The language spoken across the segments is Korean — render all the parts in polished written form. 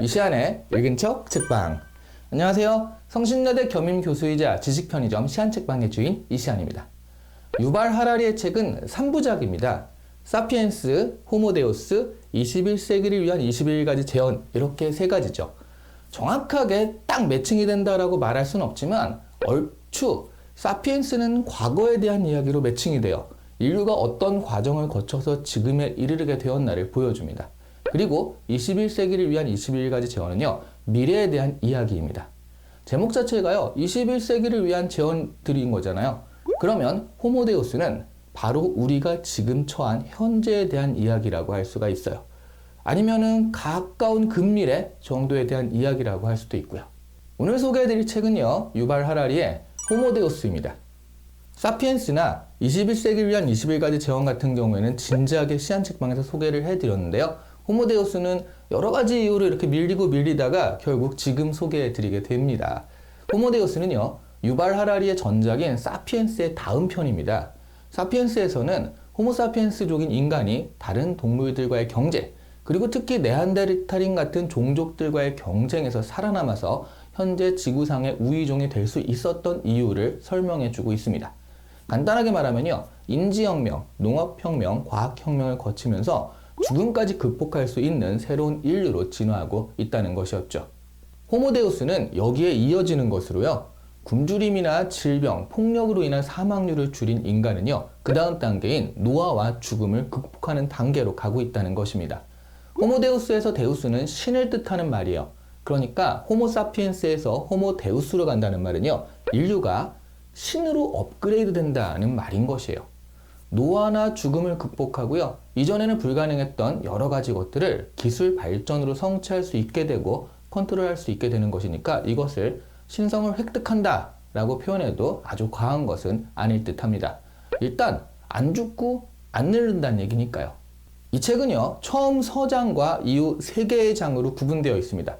이시안의 읽은 척 책방. 안녕하세요. 성신여대 겸임교수이자 지식편의점 시안책방의 주인 이시안입니다. 유발 하라리의 책은 3부작입니다. 사피엔스, 호모데우스, 21세기를 위한 21가지 재현, 이렇게 세 가지죠. 정확하게 딱 매칭이 된다라고 말할 수는 없지만 얼추 사피엔스는 과거에 대한 이야기로 매칭이 되어 인류가 어떤 과정을 거쳐서 지금에 이르게 되었나를 보여줍니다. 그리고 21세기를 위한 21가지 재현은요, 미래에 대한 이야기입니다. 제목 자체가요, 21세기를 위한 재현들인 거잖아요. 그러면 호모데우스는 바로 우리가 지금 처한 현재에 대한 이야기라고 할 수가 있어요. 아니면은 가까운 근미래 정도에 대한 이야기라고 할 수도 있고요. 오늘 소개해드릴 책은요, 유발 하라리의 호모데우스입니다. 사피엔스나 21세기를 위한 21가지 재현 같은 경우에는 진지하게 시안책방에서 소개를 해드렸는데요. 호모데우스는 여러 가지 이유로 이렇게 밀리다가 결국 지금 소개해드리게 됩니다. 호모데우스는요, 유발 하라리의 전작인 사피엔스의 다음 편입니다. 사피엔스에서는 호모사피엔스족인 인간이 다른 동물들과의 경제, 그리고 특히 네안데르탈인 같은 종족들과의 경쟁에서 살아남아서 현재 지구상의 우위종이 될 수 있었던 이유를 설명해주고 있습니다. 간단하게 말하면요, 인지혁명, 농업혁명, 과학혁명을 거치면서 죽음까지 극복할 수 있는 새로운 인류로 진화하고 있다는 것이었죠. 호모데우스는 여기에 이어지는 것으로요, 굶주림이나 질병, 폭력으로 인한 사망률을 줄인 인간은요, 그 다음 단계인 노화와 죽음을 극복하는 단계로 가고 있다는 것입니다. 호모데우스에서 데우스는 신을 뜻하는 말이에요. 그러니까 호모사피엔스에서 호모데우스로 간다는 말은요, 인류가 신으로 업그레이드 된다는 말인 것이에요. 노화나 죽음을 극복하고요, 이전에는 불가능했던 여러 가지 것들을 기술 발전으로 성취할 수 있게 되고 컨트롤할 수 있게 되는 것이니까 이것을 신성을 획득한다 라고 표현해도 아주 과한 것은 아닐 듯 합니다. 일단 안 죽고 안 늙는다는 얘기니까요. 이 책은요, 처음 서장과 이후 3개의 장으로 구분되어 있습니다.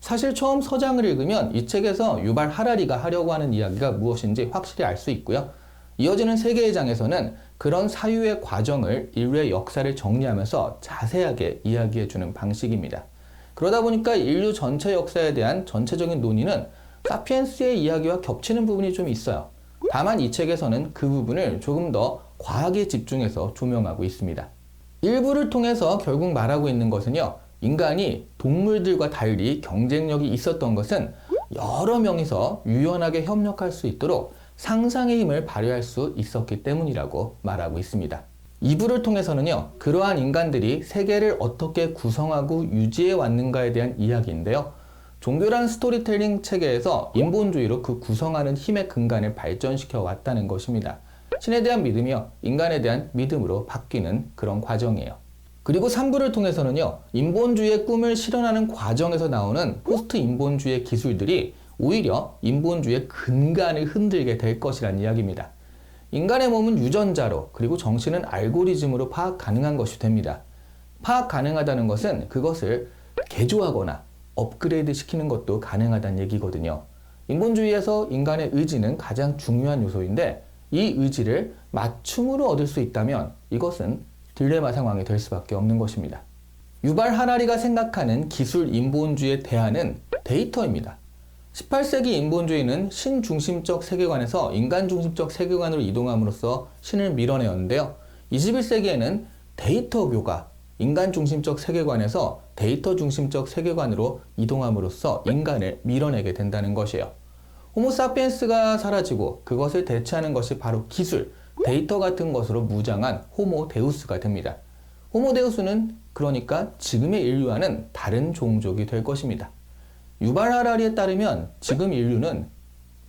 사실 처음 서장을 읽으면 이 책에서 유발 하라리가 하려고 하는 이야기가 무엇인지 확실히 알 수 있고요. 이어지는 3개의 장에서는 그런 사유의 과정을, 인류의 역사를 정리하면서 자세하게 이야기해주는 방식입니다. 그러다 보니까 인류 전체 역사에 대한 전체적인 논의는 사피엔스의 이야기와 겹치는 부분이 좀 있어요. 다만 이 책에서는 그 부분을 조금 더 과학에 집중해서 조명하고 있습니다. 일부를 통해서 결국 말하고 있는 것은요, 인간이 동물들과 달리 경쟁력이 있었던 것은 여러 명이서 유연하게 협력할 수 있도록 상상의 힘을 발휘할 수 있었기 때문이라고 말하고 있습니다. 2부를 통해서는요, 그러한 인간들이 세계를 어떻게 구성하고 유지해 왔는가에 대한 이야기인데요. 종교라는 스토리텔링 체계에서 인본주의로 그 구성하는 힘의 근간을 발전시켜 왔다는 것입니다. 신에 대한 믿음이요, 인간에 대한 믿음으로 바뀌는 그런 과정이에요. 그리고 3부를 통해서는요, 인본주의의 꿈을 실현하는 과정에서 나오는 포스트 인본주의의 기술들이 오히려 인본주의의 근간을 흔들게 될 것이라는 이야기입니다. 인간의 몸은 유전자로, 그리고 정신은 알고리즘으로 파악 가능한 것이 됩니다. 파악 가능하다는 것은 그것을 개조하거나 업그레이드 시키는 것도 가능하다는 얘기거든요. 인본주의에서 인간의 의지는 가장 중요한 요소인데, 이 의지를 맞춤으로 얻을 수 있다면 이것은 딜레마 상황이 될 수밖에 없는 것입니다. 유발 하라리가 생각하는 기술 인본주의의 대안은 데이터입니다. 18세기 인본주의는 신중심적 세계관에서 인간중심적 세계관으로 이동함으로써 신을 밀어내었는데요. 21세기에는 데이터교가 인간중심적 세계관에서 데이터 중심적 세계관으로 이동함으로써 인간을 밀어내게 된다는 것이에요. 호모사피엔스가 사라지고 그것을 대체하는 것이 바로 기술, 데이터 같은 것으로 무장한 호모데우스가 됩니다. 호모데우스는 그러니까 지금의 인류와는 다른 종족이 될 것입니다. 유발 하라리에 따르면 지금 인류는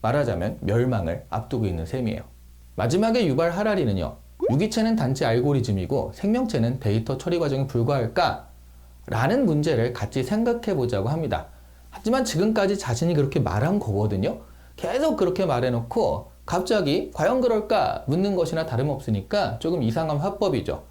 말하자면 멸망을 앞두고 있는 셈이에요. 마지막에 유발 하라리는요, 유기체는 단지 알고리즘이고 생명체는 데이터 처리 과정에 불과할까? 라는 문제를 같이 생각해 보자고 합니다. 하지만 지금까지 자신이 그렇게 말한 거거든요. 계속 그렇게 말해놓고 갑자기 과연 그럴까 묻는 것이나 다름없으니까 조금 이상한 화법이죠.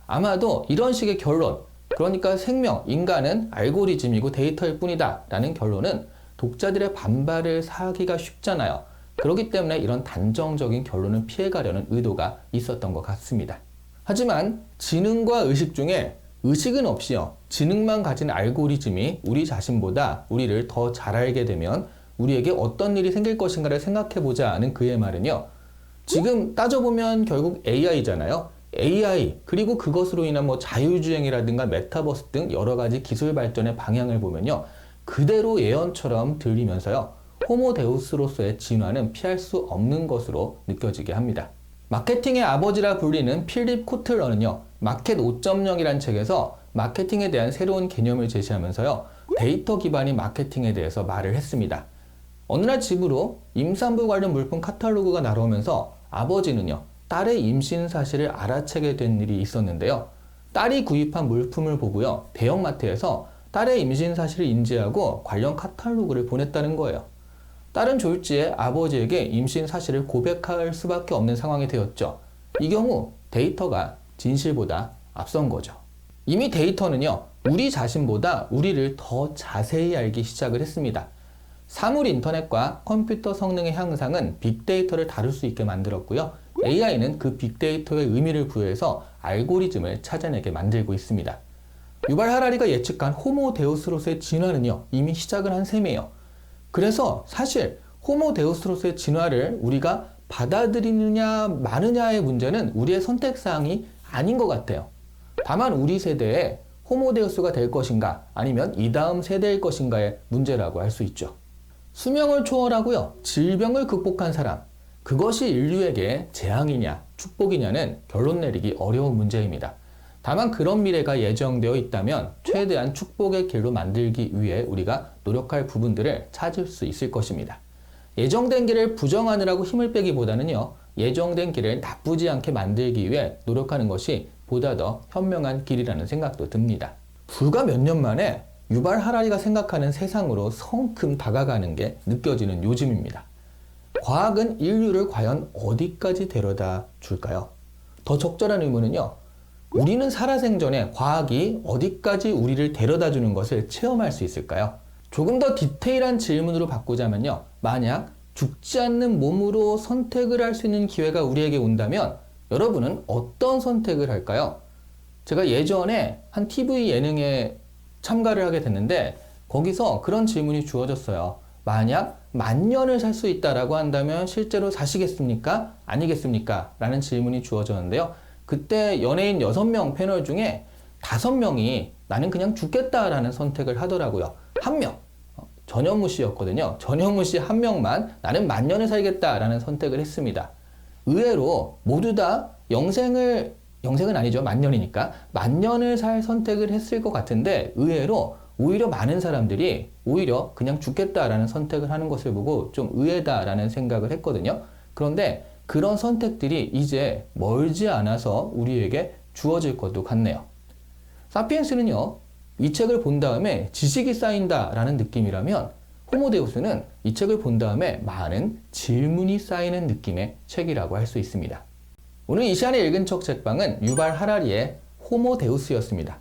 아마도 이런 식의 결론, 그러니까 생명, 인간은 알고리즘이고 데이터일 뿐이다 라는 결론은 독자들의 반발을 사기가 쉽잖아요. 그렇기 때문에 이런 단정적인 결론을 피해가려는 의도가 있었던 것 같습니다. 하지만 지능과 의식 중에 의식은 없이요, 지능만 가진 알고리즘이 우리 자신보다 우리를 더 잘 알게 되면 우리에게 어떤 일이 생길 것인가를 생각해보자는 그의 말은요, 지금 따져보면 결국 AI잖아요. AI, 그리고 그것으로 인한 뭐 자율주행이라든가 메타버스 등 여러 가지 기술 발전의 방향을 보면요, 그대로 예언처럼 들리면서요, 호모데우스로서의 진화는 피할 수 없는 것으로 느껴지게 합니다. 마케팅의 아버지라 불리는 필립 코틀러는요, 마켓 5.0이라는 책에서 마케팅에 대한 새로운 개념을 제시하면서요, 데이터 기반의 마케팅에 대해서 말을 했습니다. 어느 날 집으로 임산부 관련 물품 카탈로그가 날아오면서 아버지는요, 딸의 임신 사실을 알아채게 된 일이 있었는데요. 딸이 구입한 물품을 보고요, 대형마트에서 딸의 임신 사실을 인지하고 관련 카탈로그를 보냈다는 거예요. 딸은 졸지에 아버지에게 임신 사실을 고백할 수밖에 없는 상황이 되었죠. 이 경우 데이터가 진실보다 앞선 거죠. 이미 데이터는요, 우리 자신보다 우리를 더 자세히 알기 시작을 했습니다. 사물 인터넷과 컴퓨터 성능의 향상은 빅데이터를 다룰 수 있게 만들었고요. AI는 그 빅데이터의 의미를 부여해서 알고리즘을 찾아내게 만들고 있습니다. 유발 하라리가 예측한 호모데우스로서의 진화는요, 이미 시작을 한 셈이에요. 그래서 사실 호모데우스로서의 진화를 우리가 받아들이느냐 마느냐의 문제는 우리의 선택사항이 아닌 것 같아요. 다만 우리 세대에 호모데우스가 될 것인가 아니면 이 다음 세대일 것인가의 문제라고 할 수 있죠. 수명을 초월하고요, 질병을 극복한 사람, 그것이 인류에게 재앙이냐 축복이냐는 결론 내리기 어려운 문제입니다. 다만 그런 미래가 예정되어 있다면 최대한 축복의 길로 만들기 위해 우리가 노력할 부분들을 찾을 수 있을 것입니다. 예정된 길을 부정하느라고 힘을 빼기보다는요, 예정된 길을 나쁘지 않게 만들기 위해 노력하는 것이 보다 더 현명한 길이라는 생각도 듭니다. 불과 몇 년 만에 유발 하라리가 생각하는 세상으로 성큼 다가가는 게 느껴지는 요즘입니다. 과학은 인류를 과연 어디까지 데려다 줄까요? 더 적절한 의문은요, 우리는 살아생전에 과학이 어디까지 우리를 데려다 주는 것을 체험할 수 있을까요? 조금 더 디테일한 질문으로 바꾸자면요, 만약 죽지 않는 몸으로 선택을 할 수 있는 기회가 우리에게 온다면 여러분은 어떤 선택을 할까요? 제가 예전에 한 TV 예능에 참가를 하게 됐는데 거기서 그런 질문이 주어졌어요. 만약 만년을 살 수 있다라고 한다면 실제로 사시겠습니까? 아니겠습니까? 라는 질문이 주어졌는데요. 그때 연예인 6명 패널 중에 5명이 나는 그냥 죽겠다라는 선택을 하더라고요. 한 명, 전현무 씨였거든요. 전현무 씨 한 명만 나는 만년을 살겠다라는 선택을 했습니다. 의외로 모두 다 영생은 아니죠. 만년이니까. 만년을 살 선택을 했을 것 같은데 의외로 오히려 많은 사람들이 오히려 그냥 죽겠다라는 선택을 하는 것을 보고 좀 의외다라는 생각을 했거든요. 그런데 그런 선택들이 이제 멀지 않아서 우리에게 주어질 것도 같네요. 사피엔스는요, 이 책을 본 다음에 지식이 쌓인다라는 느낌이라면 호모데우스는 이 책을 본 다음에 많은 질문이 쌓이는 느낌의 책이라고 할 수 있습니다. 오늘 이 시간에 읽은 척 책방은 유발 하라리의 호모데우스였습니다.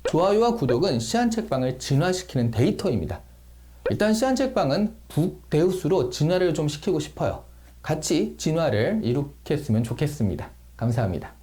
좋아요와 구독은 시안책방을 진화시키는 데이터입니다. 일단 시안책방은 북데우스로 진화를 좀 시키고 싶어요. 같이 진화를 이룩했으면 좋겠습니다. 감사합니다.